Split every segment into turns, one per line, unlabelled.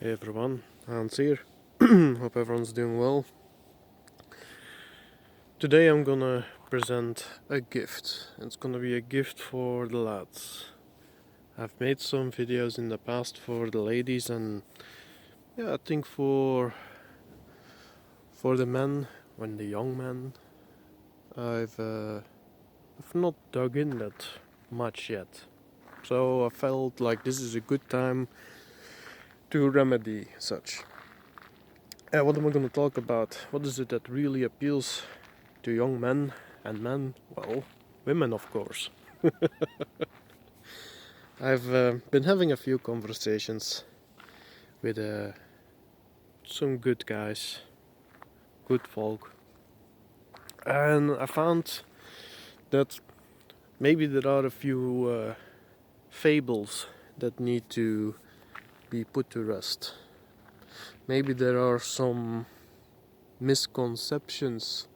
Hey everyone, Hanz here. Hope everyone's doing well. Today I'm gonna present a gift. It's gonna be a gift for the lads. I've made some videos in the past for the ladies, and I think for the men, when the young men, I've not dug in that much yet. So I felt like this is a good time to remedy such. What am I gonna talk about? What is it that really appeals to young men and men? Well, women, of course. I've been having a few conversations with some good guys, good folk, and I found that maybe there are a few fables that need to be put to rest. Maybe there are some misconceptions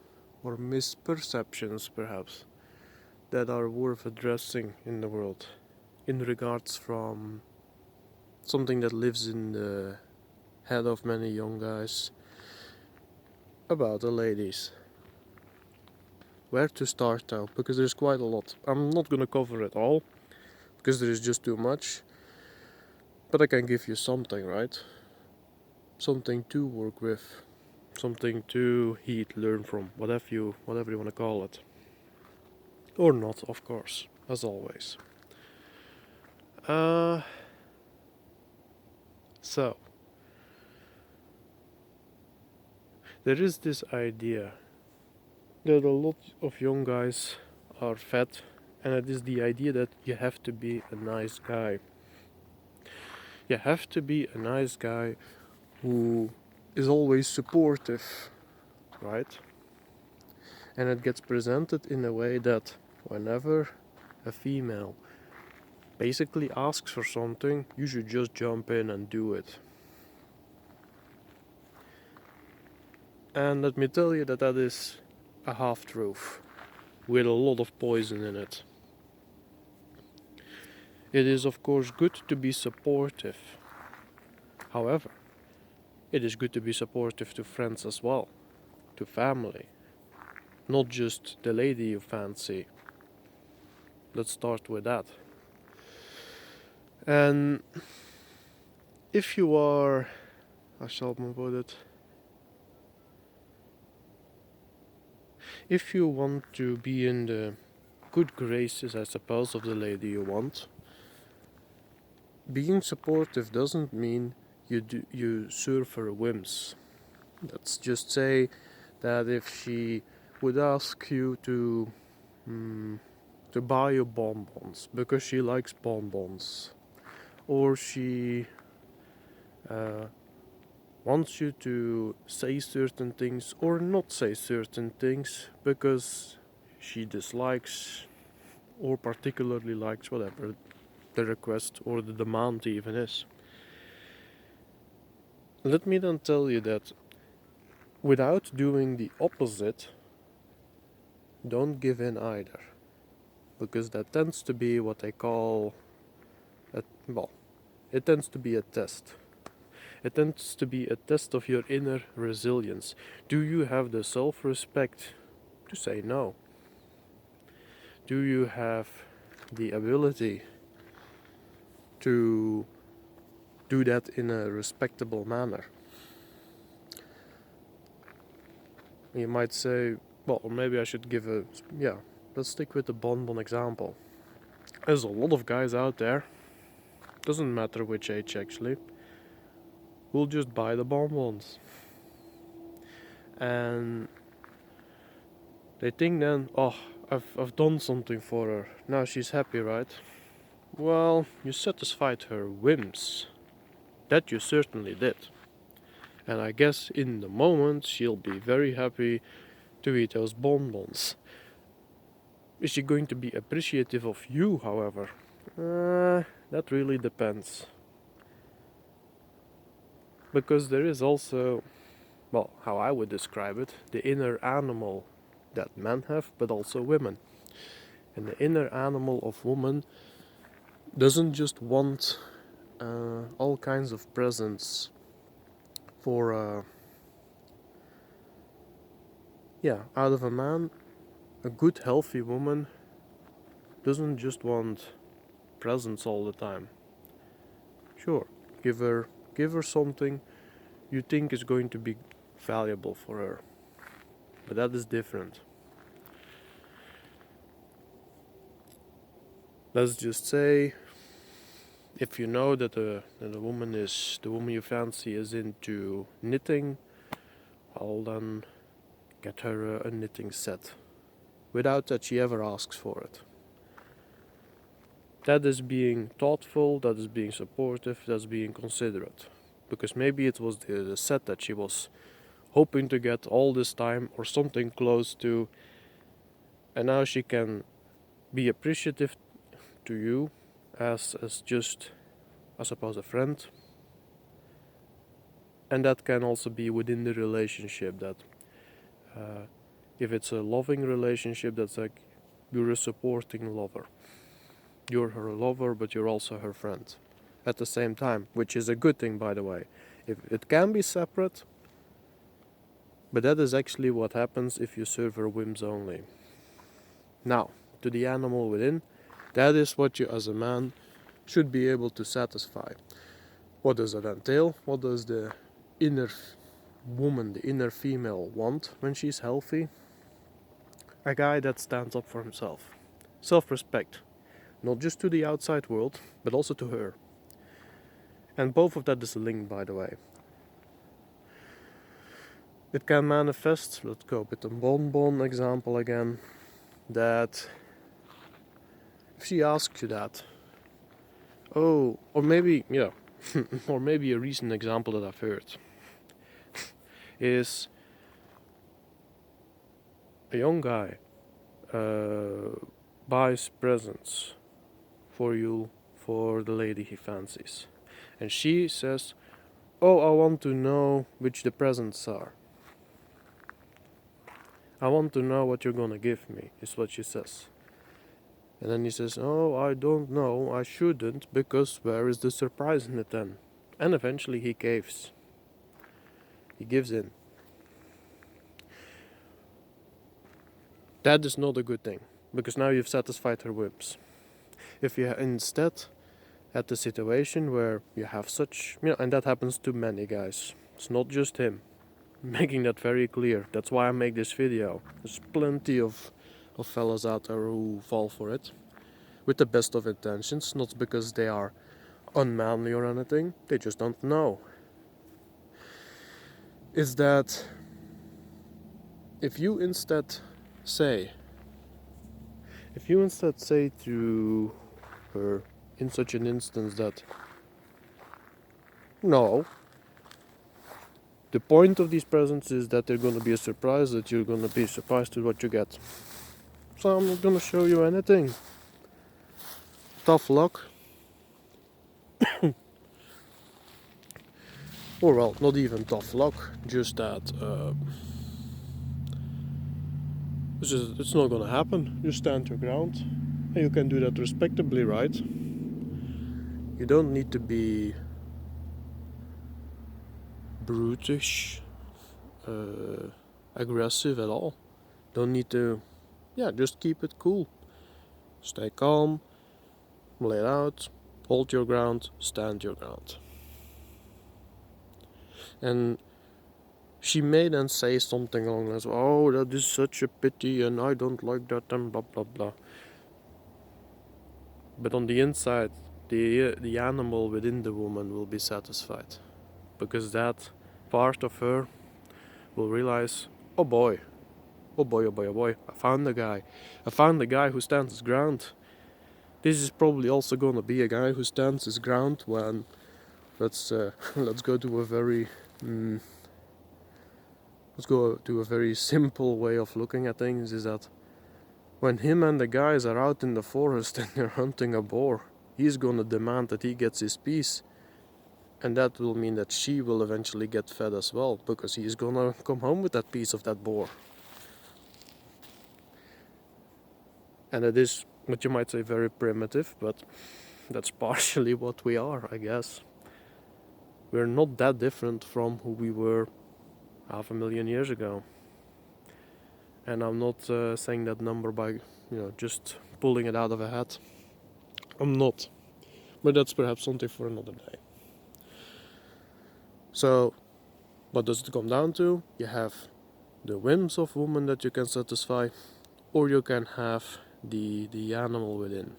or misperceptions, perhaps, that are worth addressing in the world in regards from something that lives in the head of many young guys about the ladies. Where to start though, because there's quite a lot. I'm not gonna cover it all because there is just too much, but I can give you something, right? Something to work with, something to heed, learn from, whatever you want to call it, or not, of course, as always. So there is this idea that a lot of young guys are fat, and it is the idea that you have to be a nice guy. You have to be a nice guy who is always supportive, right? And it gets presented in a way that whenever a female basically asks for something, you should just jump in and do it. And let me tell you that that is a half-truth with a lot of poison in it. It is of course good to be supportive. However, it is good to be supportive to friends as well, to family, not just the lady you fancy. Let's start with that. And if you are, how shall I put it? If you want to be in the good graces, I suppose, of the lady you want, being supportive doesn't mean you serve her whims. Let's just say that if she would ask you to buy you bonbons because she likes bonbons, or she wants you to say certain things or not say certain things because she dislikes or particularly likes whatever the request or the demand even is. Let me then tell you that without doing the opposite, don't give in either, because that tends to be what they call it tends to be a test. It tends to be a test of your inner resilience. Do you have the self-respect to say no? Do you have the ability to do that in a respectable manner? You might say, well, or maybe I should give let's stick with the bonbon example. There's a lot of guys out there, doesn't matter which age actually, who'll just buy the bonbons. And they think then, oh, I've done something for her, now she's happy, right? Well, you satisfied her whims. That you certainly did. And I guess in the moment she'll be very happy to eat those bonbons. Is she going to be appreciative of you, however? That really depends. Because there is also, well, how I would describe it, the inner animal that men have, but also women. And the inner animal of woman doesn't just want all kinds of presents for out of a man. A good healthy woman doesn't just want presents all the time. Sure, give her something you think is going to be valuable for her, but that is different. Let's just say, if you know that the woman you fancy is into knitting, well then get her a knitting set, without that she ever asks for it. That is being thoughtful, that is being supportive, that's being considerate. Because maybe it was the set that she was hoping to get all this time, or something close to, and now she can be appreciative to you as just, I suppose, a friend. And that can also be within the relationship, that if it's a loving relationship, that's like you're a supporting lover. You're her lover, but you're also her friend at the same time, which is a good thing, by the way. If it can be separate, but that is actually what happens if you serve her whims only. Now, to the animal within, that is what you as a man should be able to satisfy. What does that entail? What does the inner woman, the inner female, want when she's healthy? A guy that stands up for himself. Self-respect. Not just to the outside world, but also to her. And both of that is linked, by the way. It can manifest, let's go with the bonbon example again, that if she asks you that, or maybe, or maybe a recent example that I've heard is a young guy buys presents for you, for the lady he fancies, and she says, "Oh, I want to know which the presents are. I want to know what you're gonna give me," is what she says. And then he says, "Oh, I don't know, I shouldn't, because where is the surprise in it then?" And eventually he caves. He gives in. That is not a good thing, because now you've satisfied her whims. If you instead had the situation where you have such, and that happens to many guys, it's not just him, making that very clear. That's why I make this video. There's plenty of fellas out there who fall for it with the best of intentions, not because they are unmanly or anything, they just don't know. Is that if you instead say to her in such an instance that, no, the point of these presents is that they're going to be a surprise, that you're going to be surprised with what you get. So I'm not going to show you anything. Tough luck. Or well, not even tough luck, just that it's not going to happen. You stand your ground, and you can do that respectably, right? You don't need to be brutish, aggressive at all. Don't need to, just keep it cool. Stay calm, lay it out, hold your ground, stand your ground. And she may then say something along those, "Oh, that is such a pity, and I don't like that," and blah blah blah. But on the inside, the animal within the woman will be satisfied, because that part of her will realize, oh boy, oh boy, oh boy, oh boy, I found the guy who stands his ground. This is probably also gonna be a guy who stands his ground when, let's go to a very simple way of looking at things, is that when him and the guys are out in the forest and they're hunting a boar, he's gonna demand that he gets his piece. And that will mean that she will eventually get fed as well, because he's gonna come home with that piece of that boar. And it is what you might say very primitive, but that's partially what we are, I guess. We're not that different from who we were 500,000 years ago. And I'm not saying that number by just pulling it out of a hat. I'm not. But that's perhaps something for another day. So, what does it come down to? You have the whims of women that you can satisfy, or you can have the animal within,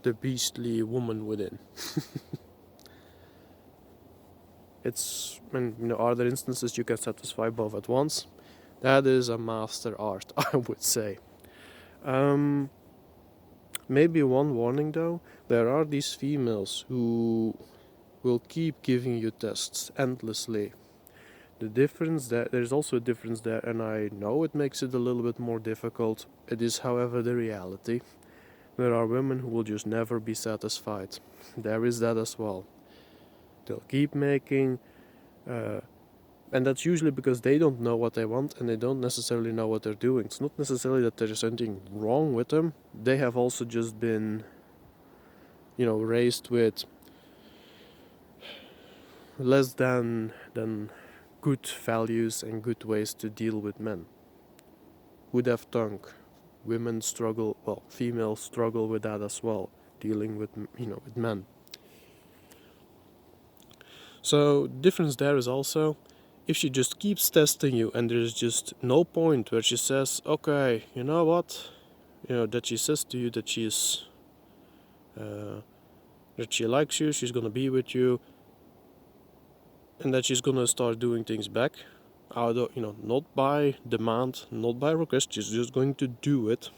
the beastly woman within. Are there instances you can satisfy both at once? That is a master art, I would say. Maybe one warning though, there are these females who will keep giving you tests endlessly. The difference there's also a difference there, and I know it makes it a little bit more difficult. It is, however, the reality. There are women who will just never be satisfied. There is that as well. They'll keep making, and that's usually because they don't know what they want and they don't necessarily know what they're doing. It's not necessarily that there's anything wrong with them. They have also just been, raised with less than good values and good ways to deal with men. Would have thunk women struggle, females struggle with that as well, dealing with with men. So difference there is also, if she just keeps testing you and there's just no point where she says, okay, you know what, that she says to you that she's that she likes you, she's gonna be with you, and that she's gonna start doing things back, although not by demand, not by request, she's just going to do it.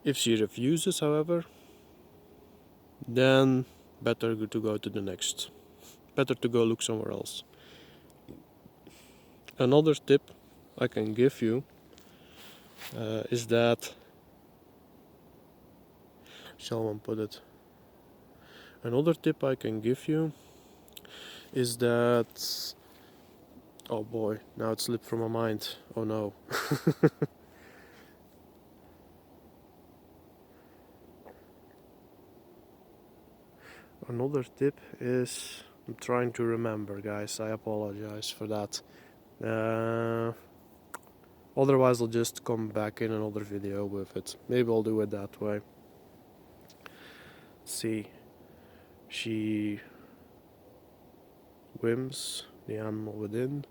If she refuses, however, then better to go to the next. Better to go look somewhere else. Another tip I can give you is that, shall one put it? Another tip I can give you is that, oh boy, now it slipped from my mind. Oh no. Another tip is, I'm trying to remember, guys. I apologize for that. Otherwise, I'll just come back in another video with it. Maybe I'll do it that way. See, she whims the animal within.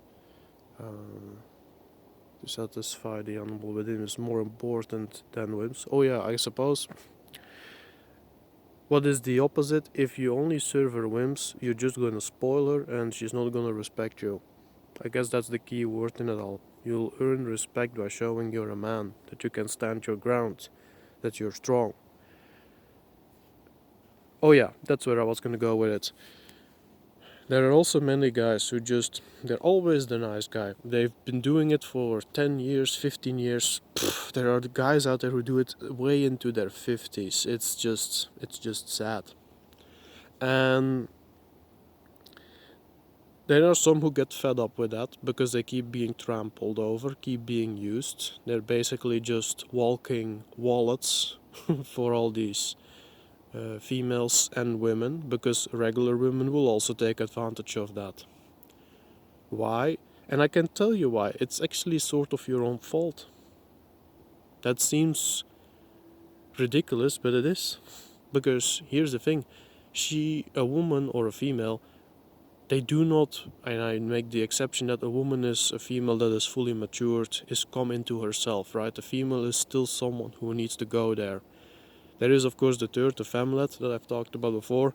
To satisfy the animal within is more important than whims. Oh yeah, I suppose. What is the opposite? If you only serve her whims, you're just gonna spoil her and she's not gonna respect you. I guess that's the key word in it all. You'll earn respect by showing you're a man, that you can stand your ground, that you're strong. Oh yeah, that's where I was gonna go with it. There are also many guys who they're always the nice guy. They've been doing it for 10 years, 15 years. There are the guys out there who do it way into their 50s. It's just sad. And there are some who get fed up with that because they keep being trampled over, keep being used. They're basically just walking wallets for all these females and women, because regular women will also take advantage of that. Why? And I can tell you why. It's actually sort of your own fault. That seems ridiculous, but it is. Because here's the thing, a woman or a female, they do not, and I make the exception that a woman is a female that is fully matured, is come into herself, right? A female is still someone who needs to go there. There is, of course, the third, the femlet, that I've talked about before.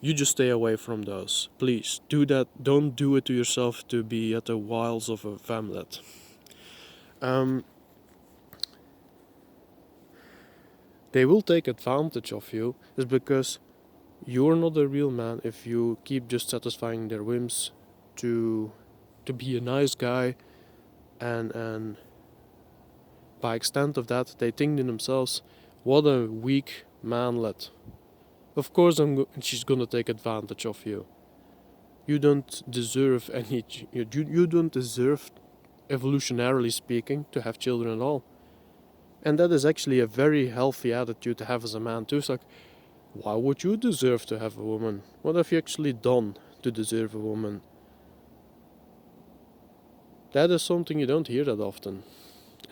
You just stay away from those. Please, do that. Don't do it to yourself to be at the wiles of a femlet. They will take advantage of you, is because you're not a real man if you keep just satisfying their whims to be a nice guy, and by extent of that, they think to themselves, what a weak manlet. Of course she's gonna take advantage of you. You don't deserve you don't deserve, evolutionarily speaking, to have children at all. And that is actually a very healthy attitude to have as a man too. It's like, why would you deserve to have a woman? What have you actually done to deserve a woman? That is something you don't hear that often.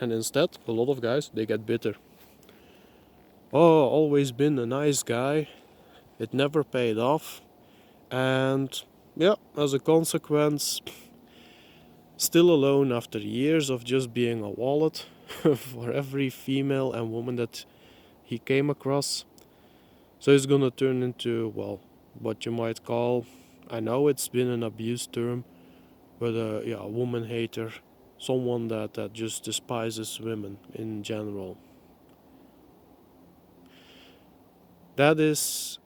And instead, a lot of guys, they get bitter. Oh, always been a nice guy. It never paid off. And yeah, as a consequence, still alone after years of just being a wallet for every female and woman that he came across. So he's gonna turn into, well, what you might call, I know it's been an abused term, but a woman hater. Someone that just despises women in general. That is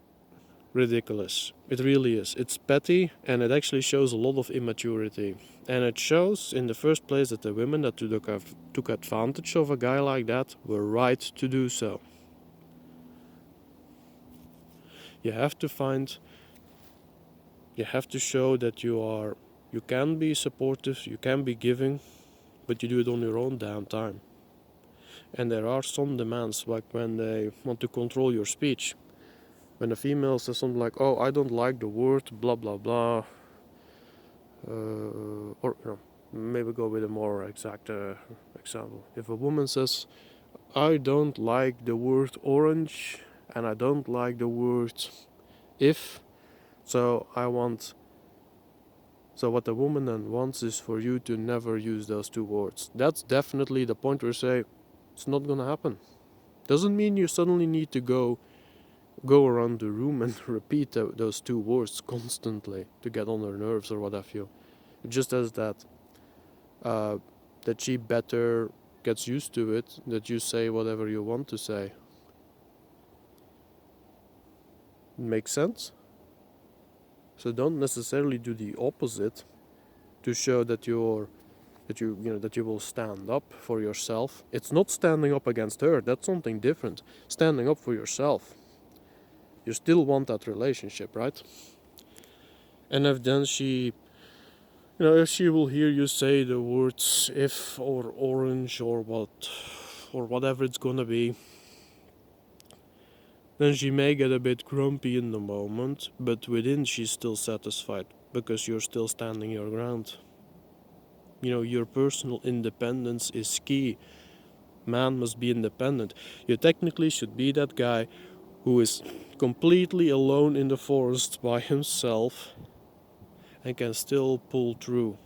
ridiculous. It really is. It's petty, and it actually shows a lot of immaturity. And it shows, in the first place, that the women that took advantage of a guy like that were right to do so. You have to show that you can be supportive, you can be giving, but you do it on your own damn time. And there are some demands, like when they want to control your speech. When a female says something like, "Oh, I don't like the word blah blah blah," or maybe go with a more exact example. If a woman says, "I don't like the word orange and I don't like the word if," so what the woman then wants is for you to never use those two words. That's definitely the point where you say it's not gonna happen. Doesn't mean you suddenly need to go around the room and repeat those two words constantly to get on her nerves or what have you. It just as that she better gets used to it, that you say whatever you want to say. Makes sense? So don't necessarily do the opposite to show that you will stand up for yourself. It's not standing up against her, that's something different. Standing up for yourself. You still want that relationship, right? And if then if she will hear you say the words if or orange or whatever it's gonna be, then she may get a bit grumpy in the moment, but within she's still satisfied because you're still standing your ground. Your personal independence is key. Man must be independent. You technically should be that guy who is completely alone in the forest by himself and can still pull through.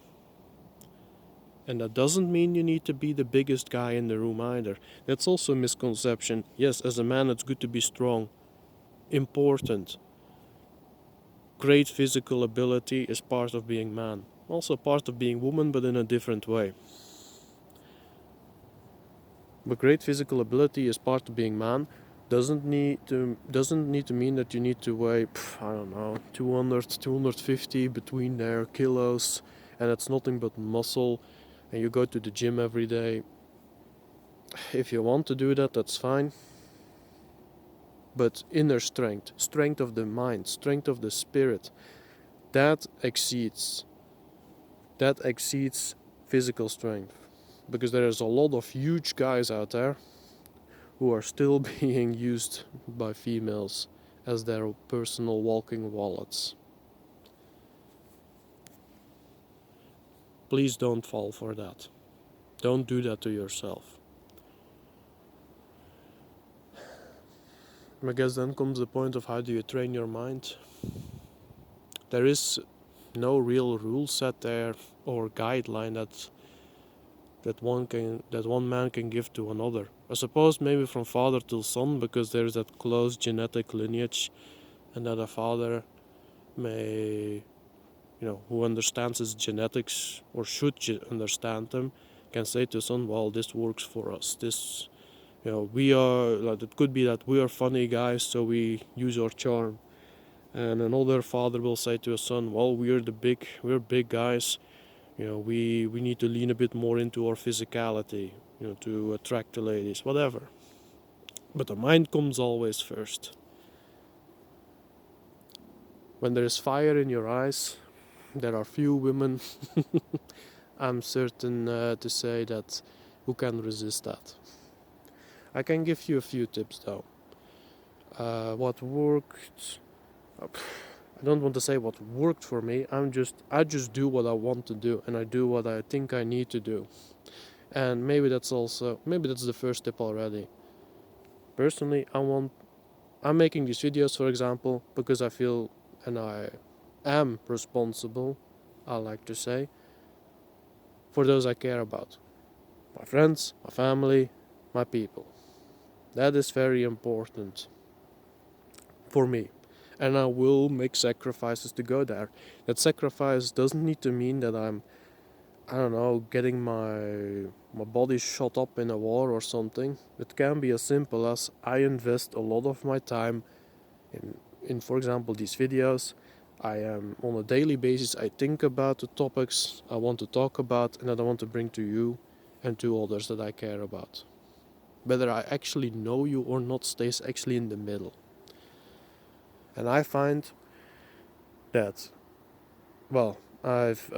And that doesn't mean you need to be the biggest guy in the room either. That's also a misconception. Yes, as a man it's good to be strong. Important. Great physical ability is part of being man. Also part of being woman, but in a different way. But great physical ability is part of being man. Doesn't need to mean that you need to weigh 200, 250 between their kilos, and it's nothing but muscle, and you go to the gym every day. If you want to do that, that's fine. But inner strength of the mind, strength of the spirit, that exceeds physical strength. Because there is a lot of huge guys out there who are still being used by females as their personal walking wallets. Please don't fall for that. Don't do that to yourself. I guess then comes the point of how do you train your mind. There is no real rule set there or guideline that one man can give to another. I suppose maybe from father to son, because there is that close genetic lineage, and that a father may, who understands his genetics or should understand them, can say to son, well, this works for us. This, we are. It could be that we are funny guys, so we use our charm. And another father will say to a son, well, we're big guys. We need to lean a bit more into our physicality, to attract the ladies, whatever. But the mind comes always first. When there is fire in your eyes, there are few women, I'm certain to say that, who can resist that. I can give you a few tips though. What worked? I don't want to say what worked for me. I just do what I want to do, and I do what I think I need to do. And maybe that's the first tip already. Personally, I'm making these videos, for example, because I feel and I am responsible, I like to say, for those I care about. My friends, my family, my people. That is very important for me. And I will make sacrifices to go there. That sacrifice doesn't need to mean that I don't know, getting my body shot up in a war or something. It can be as simple as I invest a lot of my time in for example these videos. I am on a daily basis, I think about the topics I want to talk about and that I want to bring to you and to others that I care about. Whether I actually know you or not stays actually in the middle. And I find that, well, I've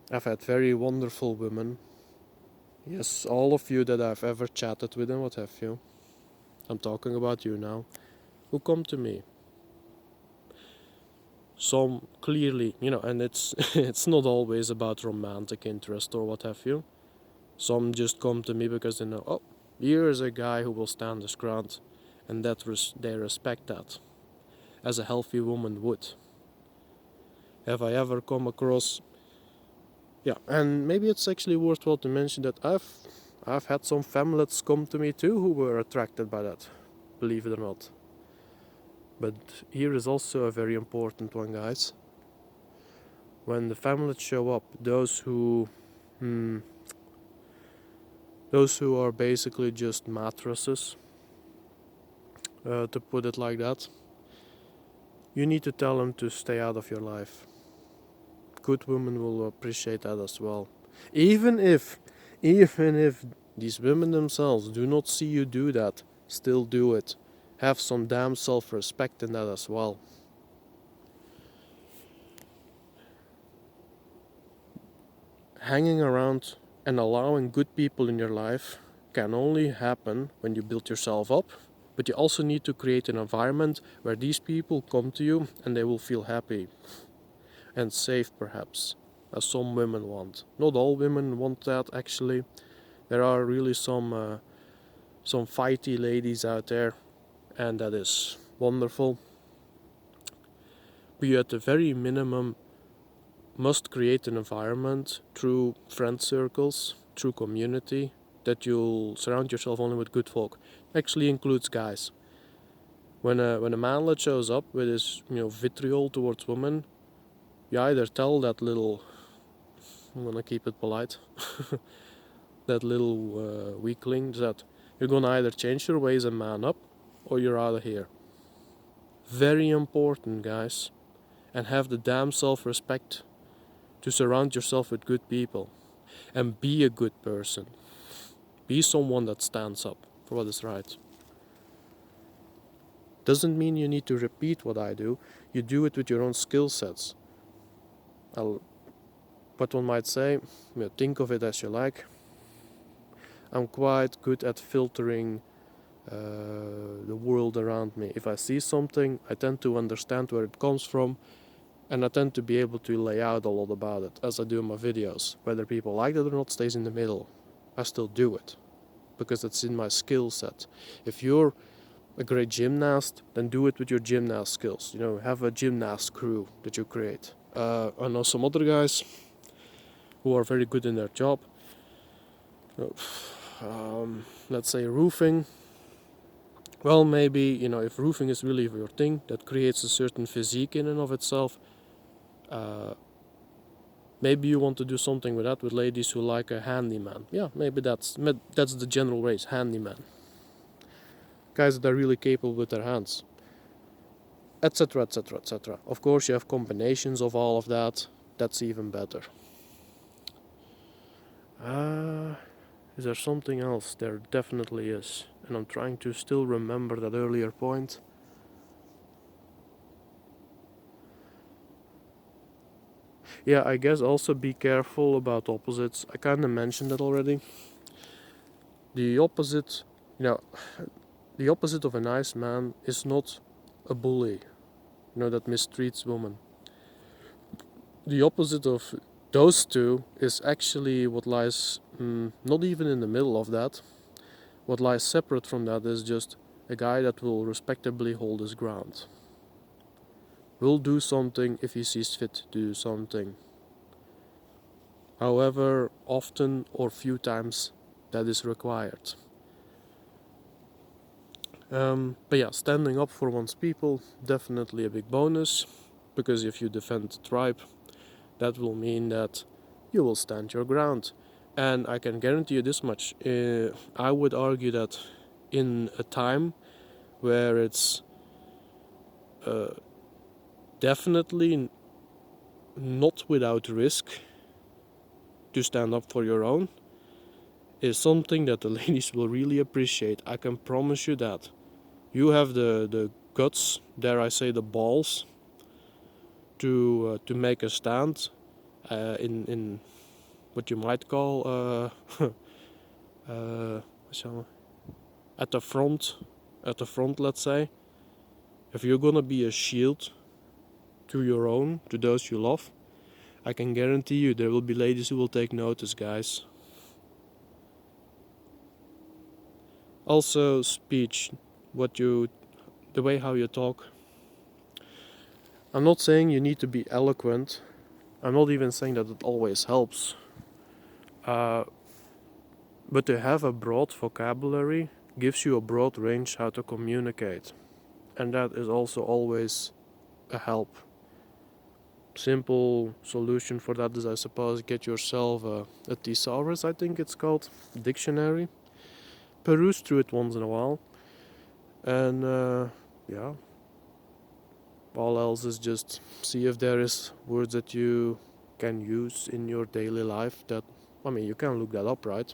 had very wonderful women. Yes, all of you that I've ever chatted with and what have you. I'm talking about you now. Who come to me. Some clearly, and it's it's not always about romantic interest or what have you. Some just come to me because they know, oh, here's a guy who will stand his ground, and they respect that, as a healthy woman would. Have I ever come across? Yeah, and maybe it's actually worthwhile to mention that I've had some femlets come to me too who were attracted by that, believe it or not. But here is also a very important one, guys. When the femlets show up, those who are basically just mattresses, to put it like that, you need to tell them to stay out of your life. Good women will appreciate that as well. Even if these women themselves do not see you do that, still do it. Have some damn self-respect in that as well. Hanging around and allowing good people in your life can only happen when you build yourself up, but you also need to create an environment where these people come to you and they will feel happy and safe, perhaps, as some women want. Not all women want that, actually. There are really some fighty ladies out there, and that is wonderful. But you at the very minimum must create an environment through friend circles, through community, that you'll surround yourself only with good folk. Actually includes guys. When a manlet shows up with his vitriol towards women, you either tell that little, I'm gonna keep it polite, that little weakling that you're gonna either change your ways and man up, or you're out of here. Very important, guys, and have the damn self-respect to surround yourself with good people and be a good person. Be someone that stands up for what is right. Doesn't mean you need to repeat what I do. You do it with your own skill sets. But one might say, think of it as you like. I'm quite good at filtering the world around me. If I see something, I tend to understand where it comes from, and I tend to be able to lay out a lot about it, as I do in my videos. Whether people like it or not stays in the middle. I still do it, because it's in my skill set. If you're a great gymnast, then do it with your gymnast skills. Have a gymnast crew that you create. I know some other guys who are very good in their job. Let's say roofing. Well, maybe, if roofing is really your thing, that creates a certain physique in and of itself. Maybe you want to do something with that, with ladies who like a handyman. Yeah, maybe that's the general race, handyman. Guys that are really capable with their hands. Etc, etc, etc. Of course, you have combinations of all of that. That's even better. Is there something else? There definitely is. And I'm trying to still remember that earlier point. Yeah, I guess also be careful about opposites. I kinda mentioned that already. the opposite, the opposite of a nice man is not a bully, that mistreats women. The opposite of those two is actually what lies not even in the middle of that. What lies separate from that is just a guy that will respectably hold his ground. Will do something if he sees fit to do something. However often or few times that is required. But yeah, standing up for one's people, definitely a big bonus, because if you defend the tribe, that will mean that you will stand your ground. And I can guarantee you this much, I would argue that in a time where it's definitely not without risk to stand up for your own, is something that the ladies will really appreciate. I can promise you that. You have the guts, dare I say the balls, to make a stand in what you might call at the front, let's say. If you're gonna be a shield to your own, to those you love, I can guarantee you there will be ladies who will take notice, guys. Also, speech, the way how you talk. I'm not saying you need to be eloquent. I'm not even saying that it always helps. But to have a broad vocabulary gives you a broad range how to communicate. And that is also always a help. Simple solution for that is, I suppose, get yourself a thesaurus, I think it's called, dictionary. Peruse through it once in a while. And yeah, all else is just see if there is words that you can use in your daily life that, you can look that up, right?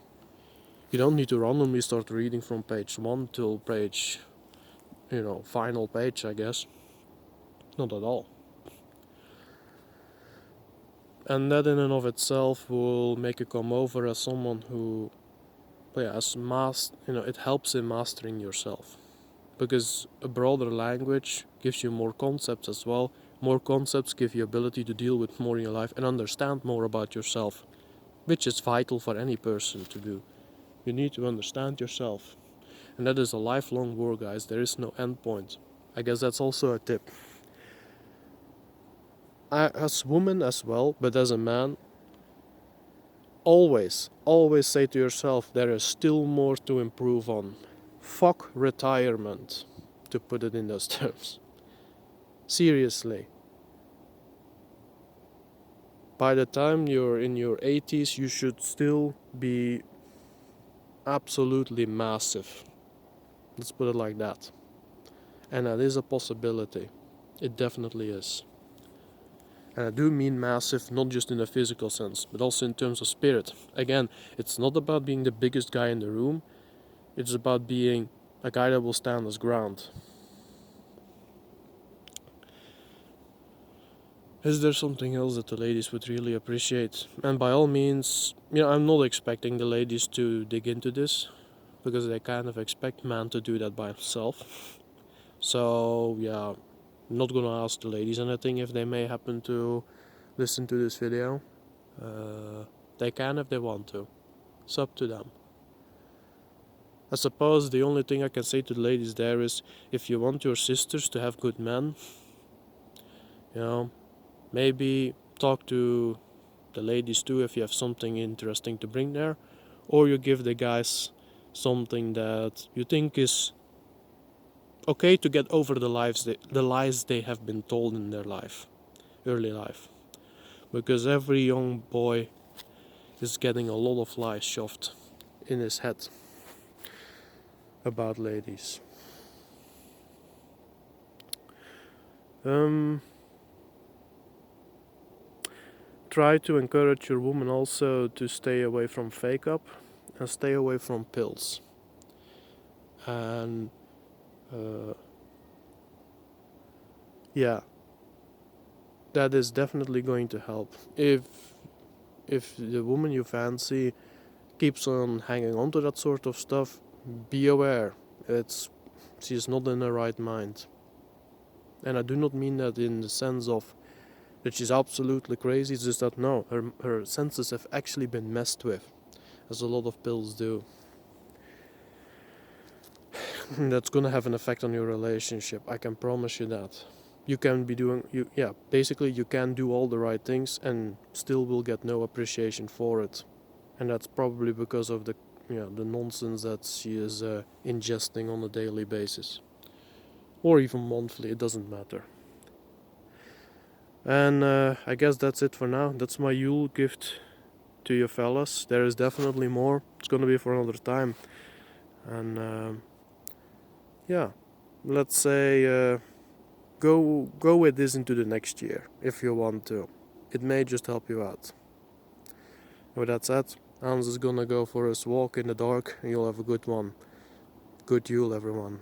You don't need to randomly start reading from page 1 till page, final page, I guess. Not at all. And that in and of itself will make you come over as someone who, it helps in mastering yourself. Because a broader language gives you more concepts as well. More concepts give you ability to deal with more in your life and understand more about yourself, which is vital for any person to do. You need to understand yourself. And that is a lifelong work, guys. There is no end point. I guess that's also a tip. As women as well, but as a man, always say to yourself, there is still more to improve on. Fuck retirement, to put it in those terms. Seriously. By the time you're in your 80s, you should still be absolutely massive. Let's put it like that. And that is a possibility. It definitely is. And I do mean massive, not just in a physical sense, but also in terms of spirit. Again, it's not about being the biggest guy in the room. It's about being a guy that will stand his ground. Is there something else that the ladies would really appreciate? And by all means, I'm not expecting the ladies to dig into this, because they kind of expect man to do that by himself. So, yeah, I'm not gonna ask the ladies anything if they may happen to listen to this video. They can if they want to. It's up to them. I suppose the only thing I can say to the ladies there is, if you want your sisters to have good men, maybe talk to the ladies too if you have something interesting to bring there, or you give the guys something that you think is okay to get over the lies they have been told in their early life. Because every young boy is getting a lot of lies shoved in his head about ladies. Try to encourage your woman also to stay away from fake up and stay away from pills. And that is definitely going to help. If the woman you fancy keeps on hanging on to that sort of stuff, be aware. She's not in her right mind. And I do not mean that in the sense of that she's absolutely crazy. It's just that no, her senses have actually been messed with, as a lot of pills do. That's gonna have an effect on your relationship. I can promise you that. You can be doing basically you can do all the right things and still will get no appreciation for it. And that's probably because of the nonsense that she is ingesting on a daily basis, or even monthly. It doesn't matter. And I guess that's it for now. That's my Yule gift to you fellas. There is definitely more. It's gonna be for another time. And let's say go with this into the next year if you want to. It may just help you out. With that said, Hans is gonna go for his walk in the dark, and you'll have a good one. Good Yule, everyone.